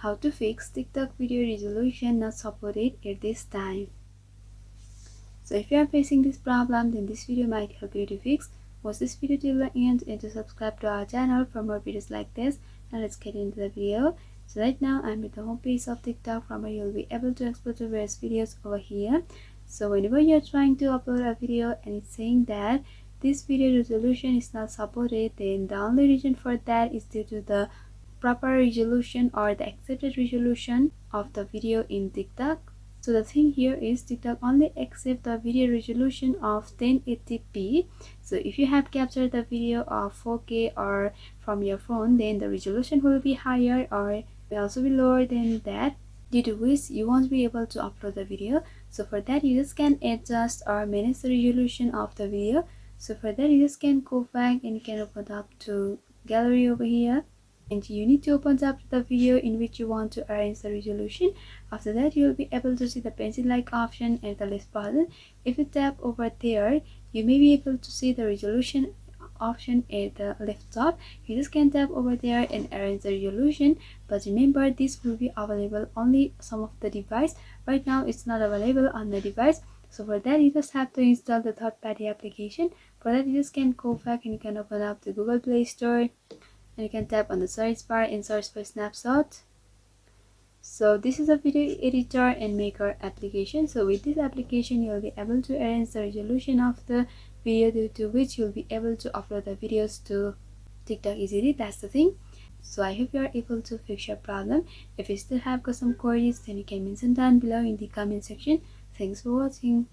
how to fix TikTok video resolution not supported at this time. So if you are facing this problem, then this video might help you to fix. Watch this video till the end and to subscribe to our channel for more videos like this. Now let's get into the video. So right now I'm at the home page of TikTok, from where you'll be able to explore the various videos over here. So whenever you're trying to upload a video and it's saying that this video resolution is not supported, then the only reason for that is due to the proper resolution or the accepted resolution of the video in TikTok. So the thing here is TikTok only accepts the video resolution of 1080p. So if you have captured the video of 4K or from your phone, then the resolution will be higher or may also be lower than that, due to which you won't be able to upload the video. So for that, you just can adjust or manage the resolution of the video. So for that, you just can go back and you can open up to gallery over here, and you need to open up the video in which you want to arrange the resolution. After that, you will be able to see the pencil like option at the left button. If you tap over there, you may be able to see the resolution option at the left top. You just can tap over there and arrange the resolution, but remember this will be available only some of the device. Right now it's not available on the device. So for that, you just have to install the third-party application. For that, you just can go back and you can open up the Google Play Store, and you can tap on the search bar and search for Snapshot. So this is a video editor and maker application. So with this application, you'll be able to arrange the resolution of the video, due to which you'll be able to upload the videos to TikTok easily. That's the thing. So I hope you are able to fix your problem. If you still have got some queries, then you can mention down below in the comment section. Thanks for watching.